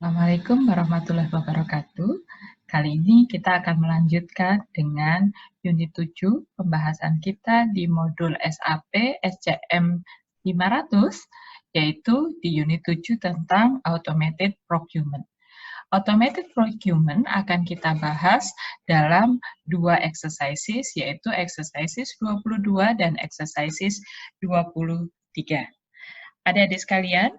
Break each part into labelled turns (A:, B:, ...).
A: Assalamualaikum warahmatullahi wabarakatuh. Kali ini kita akan melanjutkan dengan unit 7 pembahasan kita di modul SAP SCM 500, yaitu di unit 7 tentang Automated Procurement. Automated Procurement akan kita bahas dalam dua exercises, yaitu exercises 22 dan exercises 23. Adik-adik sekalian,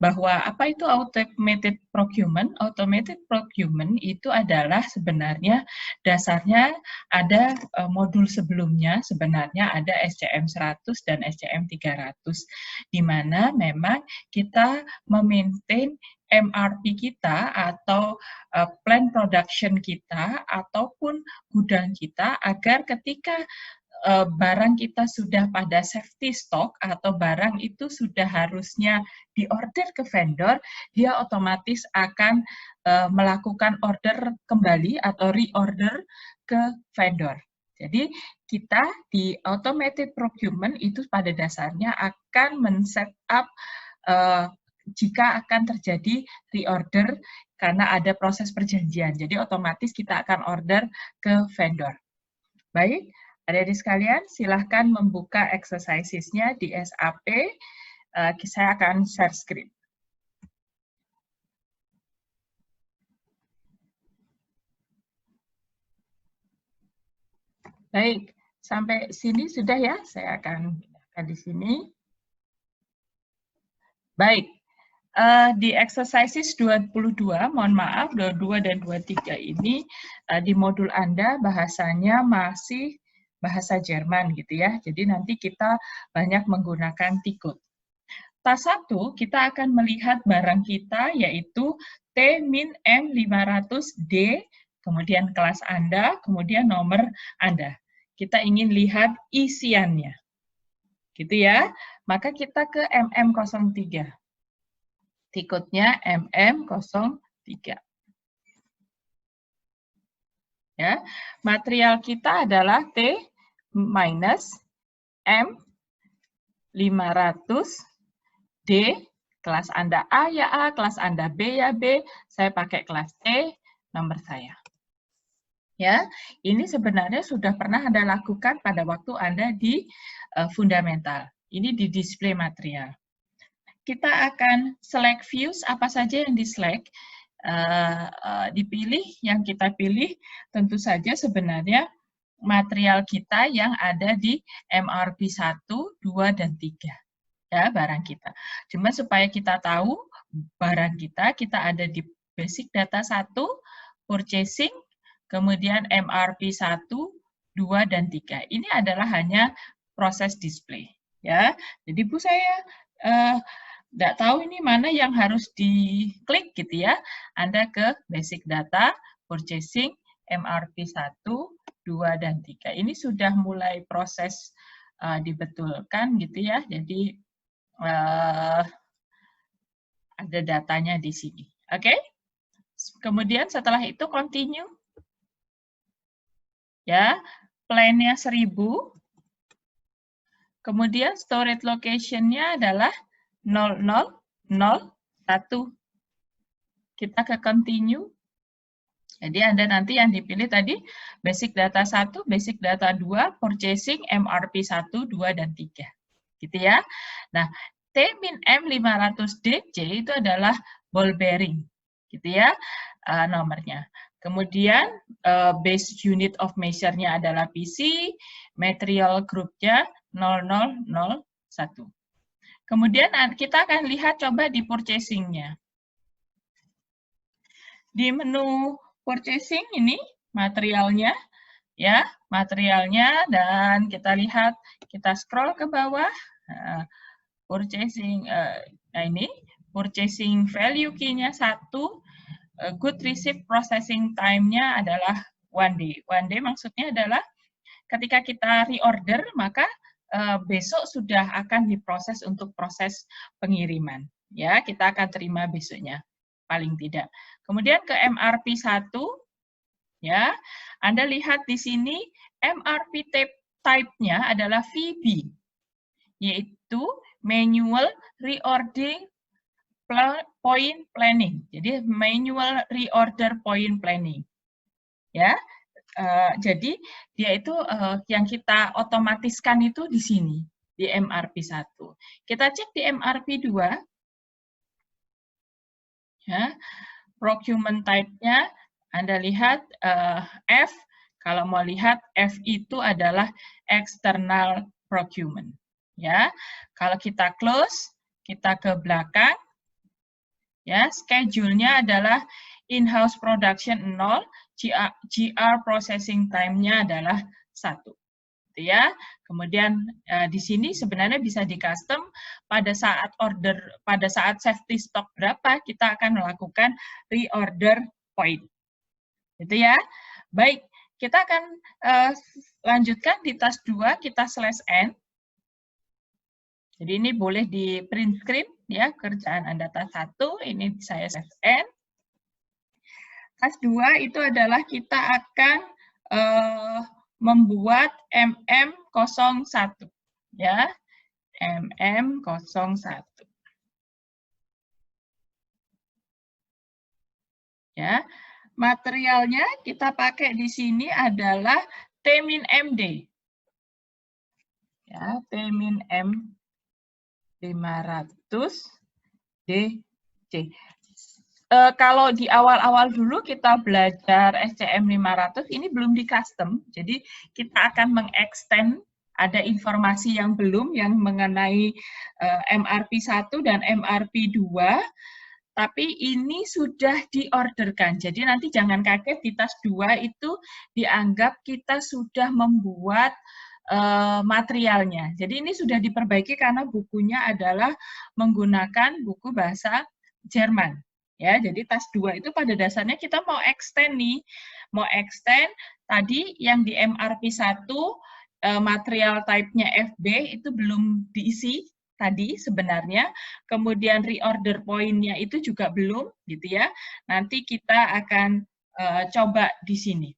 A: bahwa apa itu automated procurement? Automated procurement itu adalah sebenarnya dasarnya ada modul sebelumnya, sebenarnya ada SCM 100 dan SCM 300, di mana memang kita memaintain MRP kita atau plan production kita ataupun gudang kita agar ketika barang kita sudah pada safety stock atau barang itu sudah harusnya diorder ke vendor, dia otomatis akan melakukan order kembali atau reorder ke vendor. Jadi kita di automated procurement itu pada dasarnya akan men-set up jika akan terjadi reorder karena ada proses perjanjian. Jadi otomatis kita akan order ke vendor. Baik, adik-adik sekalian, silahkan membuka exercises-nya di SAP. Saya akan share screen. Baik, sampai sini sudah ya, saya akan pindah di sini. Baik, di exercises 22, mohon maaf, 22 dan 23 ini di modul Anda bahasanya masih bahasa Jerman gitu ya. Jadi nanti kita banyak menggunakan tikut. Tas 1 kita akan melihat barang kita yaitu T-M500D, kemudian kelas Anda, kemudian nomor Anda. Kita ingin lihat isiannya. Gitu ya. Maka kita ke MM03. Tikutnya MM03. Ya, material kita adalah T minus M500D, kelas Anda A ya A, kelas Anda B ya B, saya pakai kelas T, nomor saya. Ya, ini sebenarnya sudah pernah Anda lakukan pada waktu Anda di fundamental. Ini di display material. Kita akan select views, apa saja yang di-select, dipilih, yang kita pilih tentu saja sebenarnya material kita yang ada di MRP 1, 2, dan 3. Ya, barang kita. Cuma supaya kita tahu barang kita ada di basic data 1, purchasing, kemudian MRP 1, 2, dan 3. Ini adalah hanya proses display. Ya, jadi Bu saya nggak tahu ini mana yang harus diklik gitu ya. Anda ke basic data, purchasing, MRP 1, 2, dan 3. Ini sudah mulai proses dibetulkan gitu ya. Jadi ada datanya di sini. Oke? Kemudian setelah itu continue. Ya, plan-nya 1000. Kemudian storage location-nya adalah 0001. Kita ke continue. Jadi Anda nanti yang dipilih tadi basic data 1, basic data 2, purchasing, MRP 1, 2, dan 3. Gitu ya. Nah, T-M500DC itu adalah ball bearing. Gitu ya nomornya. Kemudian base unit of measure-nya adalah PC, material group-nya 0001. Kemudian kita akan lihat coba di purchasing-nya. Di menu purchasing ini materialnya, ya materialnya, dan kita lihat, kita scroll ke bawah, purchasing, nah ini purchasing value key-nya 1, good receipt processing time-nya adalah 1 day. 1 day maksudnya adalah ketika kita reorder, maka besok sudah akan diproses untuk proses pengiriman. Ya, kita akan terima besoknya, paling tidak. Kemudian ke MRP 1, ya, Anda lihat di sini MRP type-nya adalah VB, yaitu Manual Reordering point planning. Jadi manual reorder point planning. Ya. Jadi dia itu yang kita otomatiskan itu di sini di MRP1. Kita cek di MRP2 ya. Procurement type-nya Anda lihat F, kalau mau lihat F itu adalah external procurement. Ya, kalau kita close, kita ke belakang, ya, schedule-nya adalah in-house production 0, GR processing time-nya adalah 1. Ya. Kemudian di sini sebenarnya bisa di custom pada saat order, pada saat safety stock berapa kita akan melakukan reorder point. Gitu ya. Baik, kita akan lanjutkan di task 2, kita /N. Jadi ini boleh di print screen ya, kerjaan Anda task 1, ini saya /N. Task 2 itu adalah kita akan membuat MM01 ya. MM01. Ya. Materialnya kita pakai di sini adalah T-MD. Ya, T-M 500 DC. Kalau di awal-awal dulu kita belajar SCM 500, ini belum di custom, jadi kita akan mengextend, ada informasi yang belum yang mengenai MRP1 dan MRP2, tapi ini sudah diorderkan. Jadi nanti jangan kaget di task 2 itu dianggap kita sudah membuat materialnya. Jadi ini sudah diperbaiki karena bukunya adalah menggunakan buku bahasa Jerman. Ya, jadi task 2 itu pada dasarnya kita mau extend nih. Mau extend tadi yang di MRP1 material type-nya FB itu belum diisi tadi sebenarnya. Kemudian reorder point-nya itu juga belum gitu ya. Nanti kita akan coba di sini.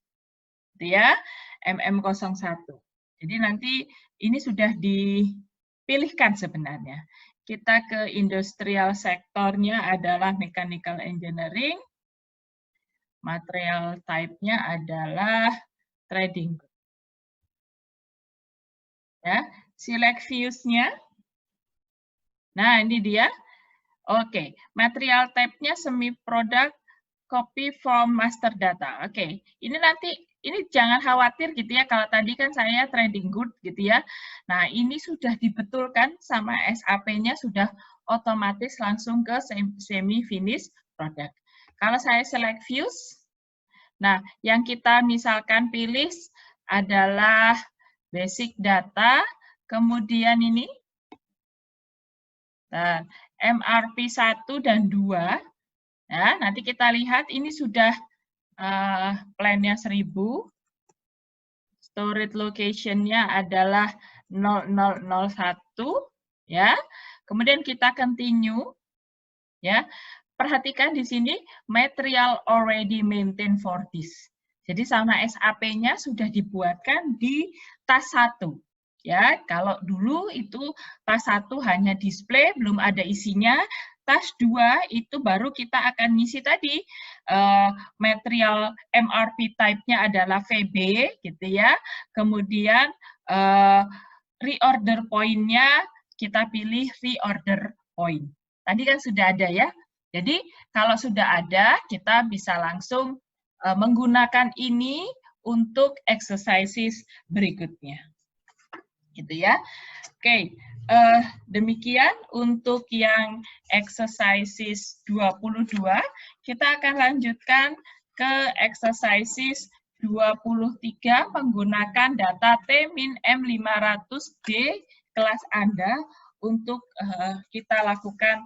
A: Gitu ya. MM01. Jadi nanti ini sudah dipilihkan sebenarnya. Kita ke industrial sektornya adalah mechanical engineering. Material type-nya adalah trading. Ya, select views-nya. Nah, ini dia. Oke, material type-nya semi product copy from master data. Oke, ini nanti ini jangan khawatir gitu ya, kalau tadi kan saya trading good gitu ya. Nah, ini sudah dibetulkan sama SAP-nya, sudah otomatis langsung ke semi finish product. Kalau saya select views, nah yang kita misalkan pilih adalah basic data, kemudian ini MRP1 dan 2. Ya, nanti kita lihat ini sudah plan-nya 1000. Storage location-nya adalah 0001 ya. Kemudian kita continue ya. Perhatikan di sini material already maintained for this. Jadi sama SAP-nya sudah dibuatkan di task 1. Ya, kalau dulu itu task 1 hanya display, belum ada isinya. Task 2 itu baru kita akan ngisi tadi material MRP type-nya adalah VB gitu ya. Kemudian reorder point-nya kita pilih reorder point. Tadi kan sudah ada ya. Jadi kalau sudah ada kita bisa langsung menggunakan ini untuk exercises berikutnya. Gitu ya. Oke, demikian untuk yang exercises 22. Kita akan lanjutkan ke exercises 23 menggunakan data T-M 500D kelas Anda untuk kita lakukan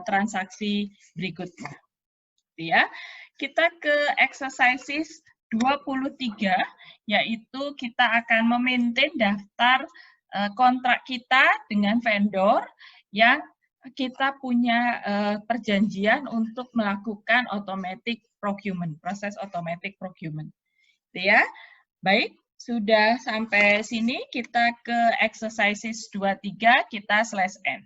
A: transaksi berikutnya. Ya. Kita ke exercises 23, yaitu kita akan memaintain daftar kontrak kita dengan vendor yang kita punya perjanjian untuk melakukan automatic procurement, proses automatic procurement. Ya, baik, sudah sampai sini kita ke exercises 23, kita /N.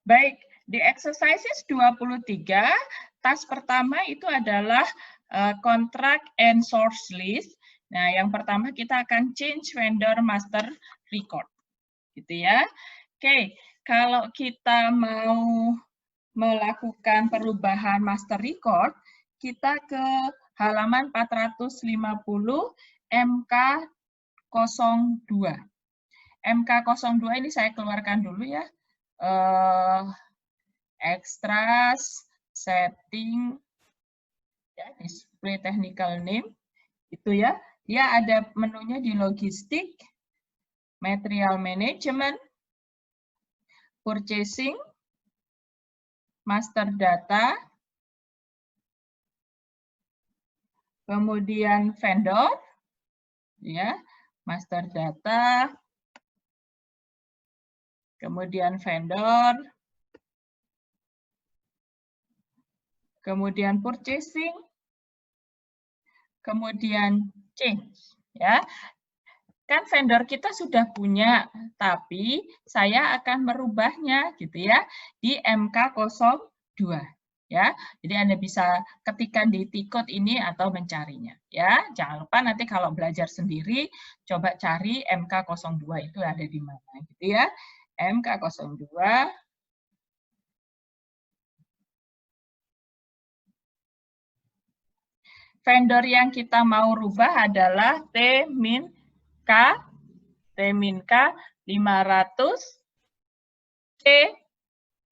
A: Baik, di exercises 23, task pertama itu adalah contract and source list. Nah, yang pertama kita akan change vendor master record. Gitu ya. Oke, kalau kita mau melakukan perubahan master record, kita ke halaman 450 MK02. MK02 ini saya keluarkan dulu ya. Extras, setting, ya, display technical name, itu ya. Dia ada menunya di logistik, material management, purchasing, master data, kemudian vendor, ya, master data, kemudian vendor, kemudian purchasing, kemudian change, ya. Kan vendor kita sudah punya, tapi saya akan merubahnya gitu ya di MK02 ya. Jadi Anda bisa ketikkan di T-code ini atau mencarinya ya. Jangan lupa nanti kalau belajar sendiri coba cari MK02 itu ada di mana gitu ya. MK02 vendor yang kita mau rubah adalah T-K 500 C,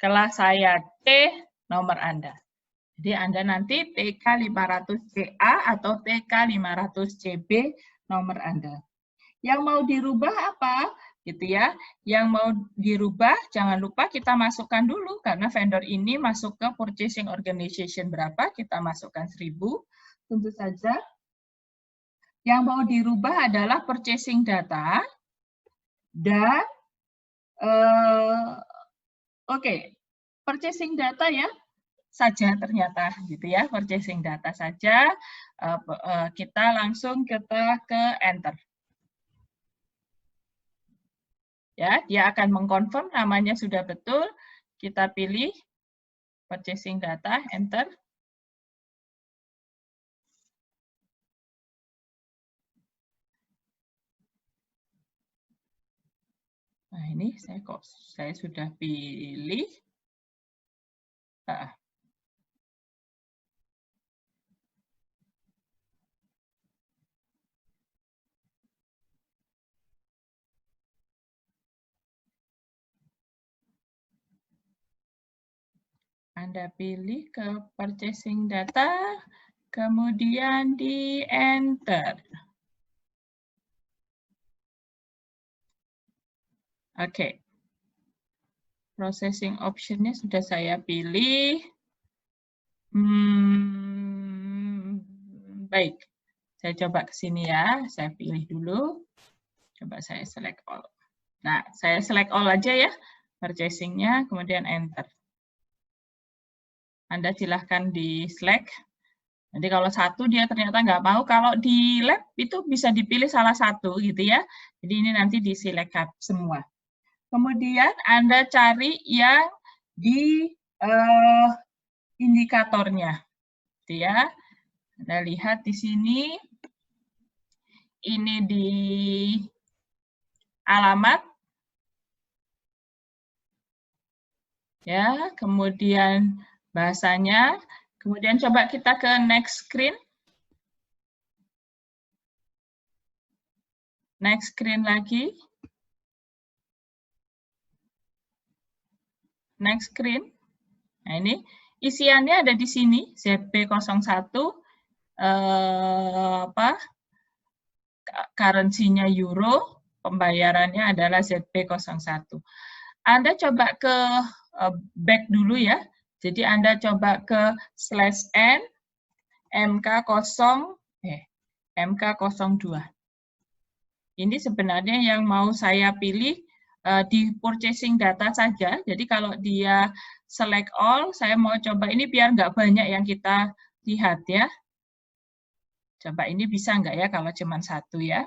A: kelas saya C, nomor Anda. Jadi Anda nanti TK 500CA atau TK 500CB nomor Anda. Yang mau dirubah apa? Gitu ya. Yang mau dirubah jangan lupa kita masukkan dulu karena vendor ini masuk ke purchasing organization berapa? Kita masukkan 1000. Tentu saja. Yang mau dirubah adalah purchasing data dan oke, purchasing data ya saja ternyata gitu ya, purchasing data saja. Kita langsung ke enter. Ya, dia akan mengkonfirm namanya sudah betul. Kita pilih purchasing data, enter. Nah, ini saya sudah pilih. Anda pilih ke purchasing data, kemudian di enter. Oke. Processing option-nya sudah saya pilih. Baik, saya coba ke sini ya. Saya pilih dulu. Coba saya select all. Nah, saya select all aja ya. Purchasing-nya, kemudian enter. Anda silahkan di select. Nanti kalau satu dia ternyata nggak mau. Kalau di lab itu bisa dipilih salah satu gitu ya. Jadi ini nanti di select semua. Kemudian Anda cari yang di indikatornya. Gitu ya. Anda lihat di sini. Ini di alamat. Ya, kemudian bahasanya. Kemudian coba kita ke next screen. Next screen lagi. Next screen. Nah, ini isiannya ada di sini, ZB01, currency-nya euro, pembayarannya adalah ZB01. Anda coba ke back dulu ya. Jadi Anda coba ke /n MK02. Ini sebenarnya yang mau saya pilih di purchasing data saja. Jadi kalau dia select all, saya mau coba ini biar nggak banyak yang kita lihat ya. Coba ini bisa nggak ya kalau cuma satu ya?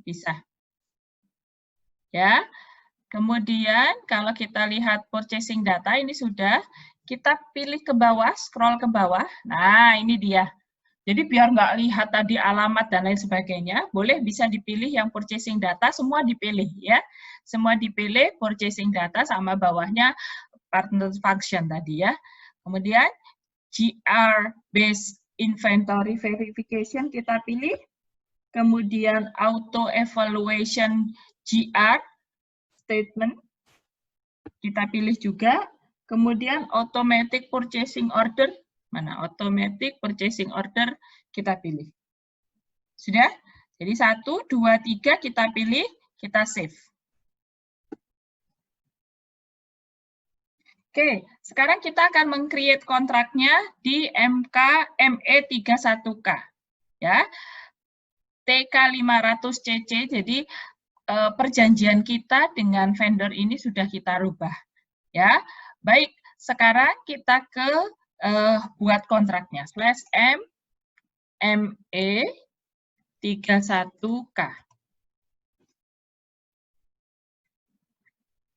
A: Bisa. Ya. Kemudian kalau kita lihat purchasing data ini sudah, kita pilih ke bawah, scroll ke bawah. Nah, ini dia. Jadi biar nggak lihat tadi alamat dan lain sebagainya, boleh bisa dipilih yang purchasing data, semua dipilih ya. Semua dipilih purchasing data sama bawahnya partner function tadi ya. Kemudian GR based inventory verification kita pilih. Kemudian auto evaluation GR statement kita pilih juga. Kemudian automatic purchasing order, mana automatic purchasing order kita pilih. Sudah? Jadi 1, 2, 3 kita pilih, kita save. Oke, sekarang kita akan meng-create kontraknya di ME31K. Ya. TK500CC, jadi perjanjian kita dengan vendor ini sudah kita rubah. Ya, baik. Sekarang kita ke buat kontraknya. /M ME31K.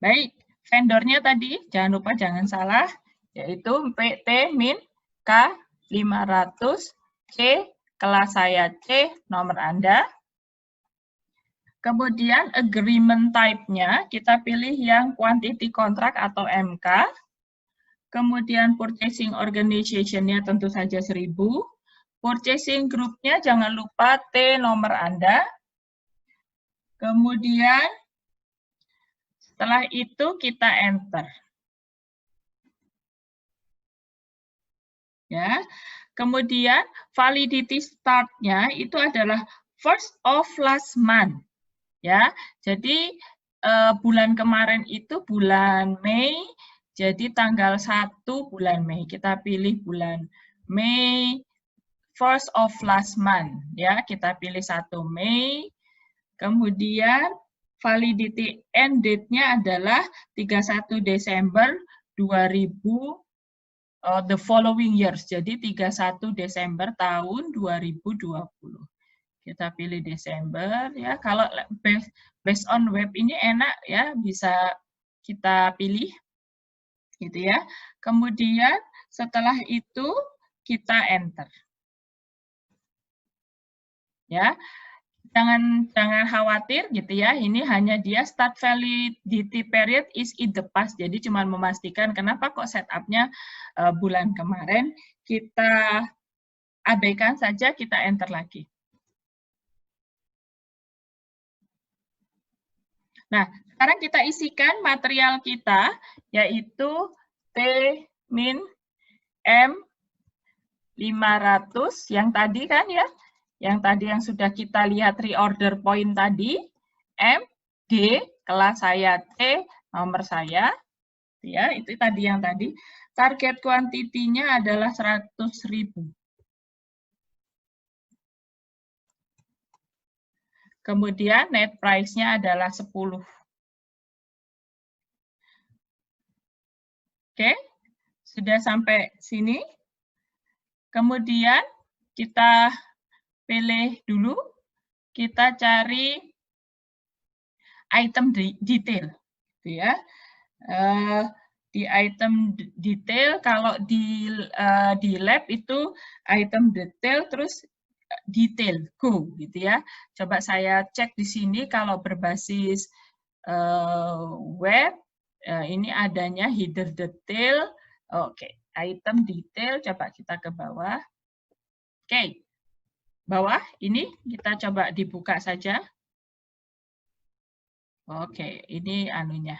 A: Baik, vendornya tadi jangan lupa jangan salah, yaitu PT-K 500C, kelas saya C, nomor Anda. Kemudian agreement type-nya kita pilih yang quantity contract atau MK. Kemudian purchasing organization-nya tentu saja 1000. Purchasing group-nya jangan lupa T nomor Anda. Kemudian setelah itu kita enter. Ya. Kemudian validity start-nya itu adalah first of last month. Ya. Jadi bulan kemarin itu bulan Mei, jadi tanggal 1 bulan Mei. Kita pilih bulan Mei, first of last month. Ya, kita pilih 1 Mei. Kemudian validity end date-nya adalah 31 Desember 2000 the following years. Jadi 31 Desember tahun 2020. Kita pilih Desember ya. Kalau based on web ini enak ya, bisa kita pilih gitu ya. Kemudian setelah itu kita enter. Ya. Jangan khawatir gitu ya. Ini hanya dia start validity period is in the past. Jadi cuma memastikan kenapa kok setupnya bulan kemarin, kita abaikan saja, kita enter lagi. Nah, sekarang kita isikan material kita, yaitu T-M500 yang tadi kan ya, yang tadi yang sudah kita lihat reorder point tadi, M, D, kelas saya T, nomor saya, ya itu tadi yang tadi. Target kuantitinya adalah 100.000. Kemudian net price-nya adalah 10. Oke, sudah sampai sini. Kemudian kita pilih dulu, kita cari item detail, gitu ya. Di item detail, kalau di lab itu item detail terus detail go, gitu ya. Coba saya cek di sini kalau berbasis web, ini adanya header detail. Oke, item detail, coba kita ke bawah. Oke, bawah ini kita coba dibuka saja. Oke, ini anunya,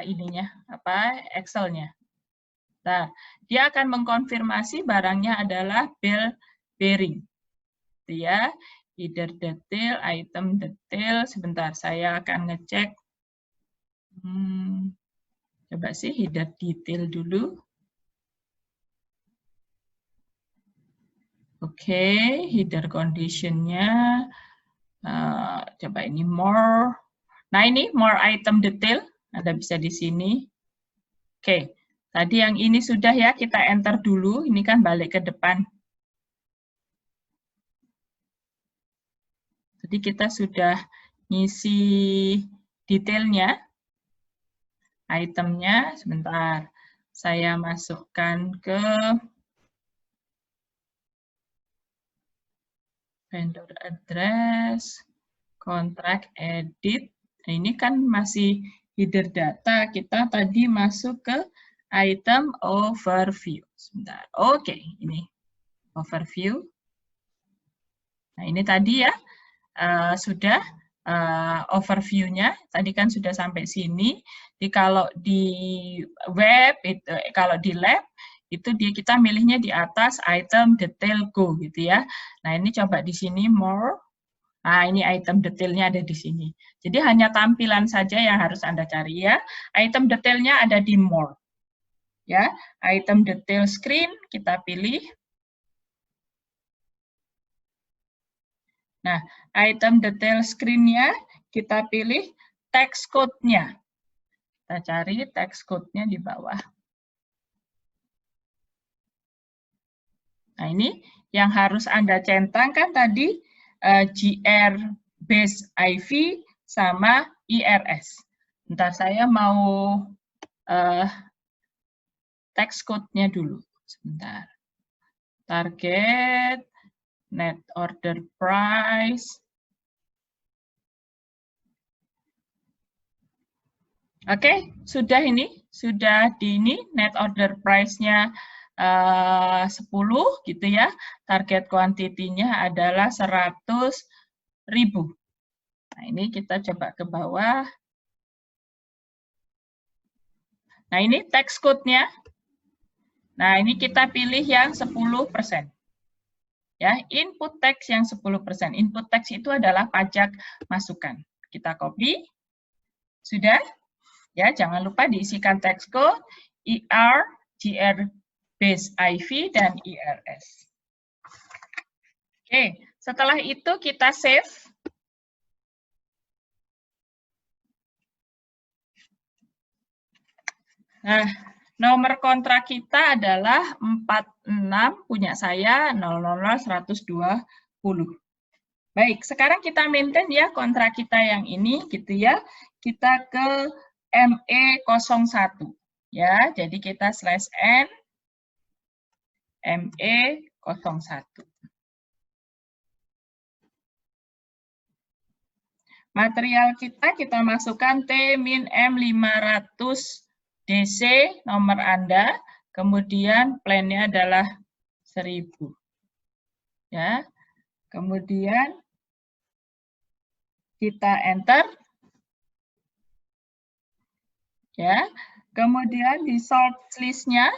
A: ininya apa Excel-nya. Nah, dia akan mengkonfirmasi barangnya adalah bell bearing. Ya, header detail, item detail. Sebentar, saya akan ngecek. Coba sih header detail dulu. Oke, header condition-nya. Coba ini more. Nah, ini more item detail. Ada bisa di sini. Oke, tadi yang ini sudah ya, kita enter dulu. Ini kan balik ke depan. Jadi kita sudah ngisi detailnya, itemnya, sebentar. Saya masukkan ke vendor address, contract edit. Nah, ini kan masih header data. Kita tadi masuk ke item overview. Sebentar. Oke, ini overview. Nah, ini tadi ya, sudah overview-nya. Tadi kan sudah sampai sini. Jadi kalau di web, kalau di lab, itu kita milihnya di atas item detail go gitu ya. Nah, ini coba di sini more. Nah, ini item detailnya ada di sini. Jadi hanya tampilan saja yang harus Anda cari ya. Item detailnya ada di more. Ya, item detail screen kita pilih. Nah, item detail screen-nya kita pilih text code-nya. Kita cari text code-nya di bawah. Nah, ini yang harus Anda centangkan tadi GR base IV sama IRS. Bentar, saya mau text code-nya dulu. Sebentar. Target, net order price. Oke, sudah ini. Sudah di ini, net order price-nya 10 gitu ya. Target kuantitinya adalah 100.000. Nah, ini kita coba ke bawah. Nah, ini text code-nya. Nah, ini kita pilih yang 10%. Ya, input text yang 10%. Input text itu adalah pajak masukan. Kita copy. Sudah? Ya, jangan lupa diisikan text code IR, GR base IV, dan IRS. Oke, setelah itu kita save. Nah, nomor kontrak kita adalah 46, punya saya 00120. Baik, sekarang kita maintain ya kontrak kita yang ini gitu ya. Kita ke ME01 ya. Jadi kita /n ME01. Material kita masukkan T-M500 DC nomor Anda, kemudian plan-nya adalah 1000. Ya. Kemudian kita enter. Ya. Kemudian di sort list-nya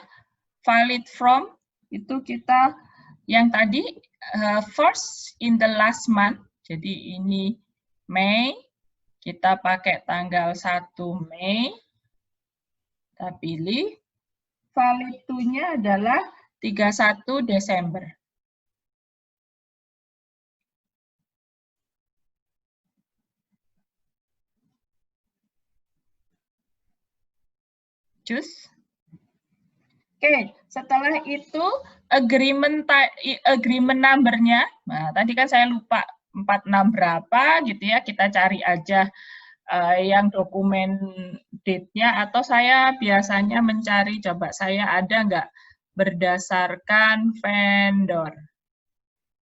A: valid from itu kita yang tadi first in the last month. Jadi ini Mei, kita pakai tanggal 1 Mei. Kita pilih. Valid to-nya adalah 31 Desember. Cus. Oke, setelah itu agreement number-nya. Nah, tadi kan saya lupa 46 berapa gitu ya, kita cari aja yang dokumen date-nya, atau saya biasanya mencari, coba saya ada nggak berdasarkan vendor.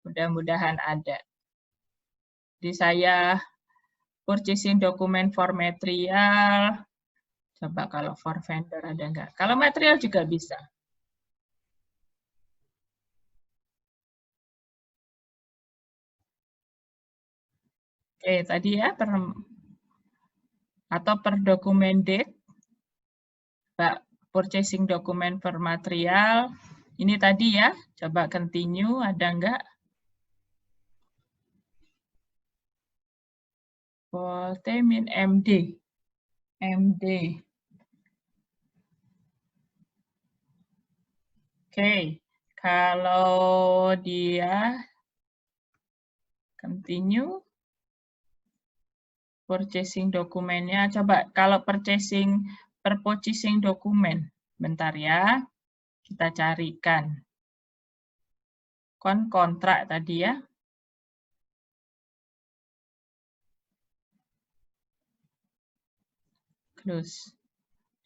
A: Mudah-mudahan ada. Jadi saya purchasing dokumen for material, coba kalau for vendor ada nggak. Kalau material juga bisa. Oke, tadi ya, atau per dokumen date, purchasing dokumen per material. Ini tadi ya, coba continue, ada enggak? Voltemin MD. MD. Oke, kalau dia continue, purchasing dokumennya, coba kalau purchasing dokumen, bentar ya, kita carikan. Kontrak tadi ya. close.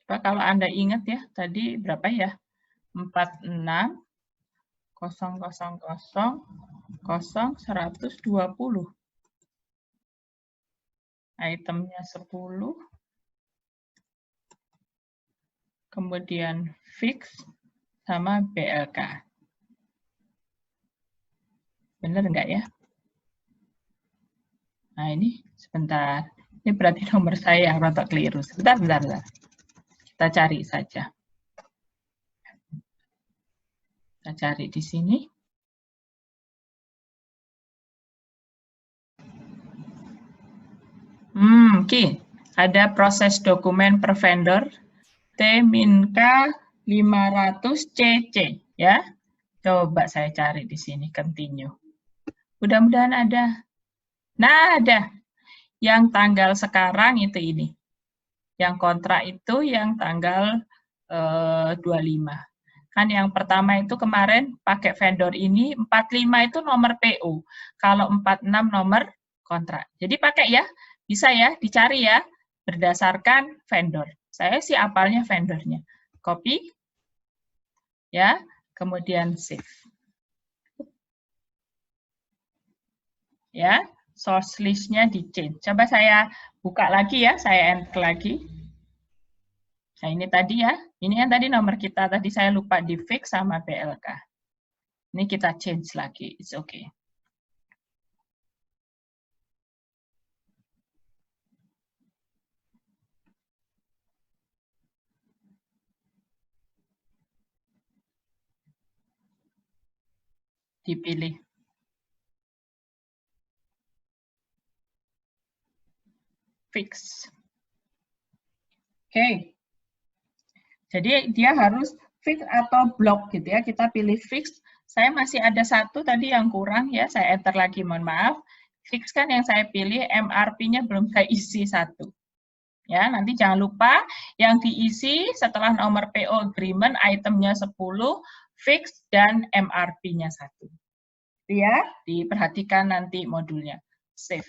A: Coba kalau Anda ingat ya, tadi berapa ya? 46 000 120. Itemnya 10. Kemudian fix sama BLK. Benar nggak ya? Nah ini sebentar. Ini berarti nomor saya yang rotok keliru. Sebentar. Kita cari saja. Kita cari di sini. Oke. Ada proses dokumen per vendor T-K 500 CC ya. Coba saya cari di sini continue. Mudah-mudahan ada. Nah, ada. Yang tanggal sekarang itu ini. Yang kontrak itu yang tanggal 25. Kan yang pertama itu kemarin pakai vendor ini, 45 itu nomor PO. Kalau 46 nomor kontrak. Jadi pakai ya, bisa ya, dicari ya, berdasarkan vendor. Saya sih apalnya vendornya. Copy, ya, kemudian save. Ya, source list-nya di change. Coba saya buka lagi ya, saya enter lagi. Nah, ini tadi ya, ini yang tadi nomor kita, tadi saya lupa di fix sama BLK. Ini kita change lagi, it's okay. Dipilih. Fix. Oke. Jadi dia harus fix atau block gitu ya. Kita pilih fix. Saya masih ada satu tadi yang kurang ya. Saya enter lagi, mohon maaf. Fix kan yang saya pilih, MRP-nya belum saya isi satu. Ya, nanti jangan lupa yang diisi setelah nomor PO agreement itemnya 10, fix dan MRP-nya 1. Ya, diperhatikan nanti modulnya. Save.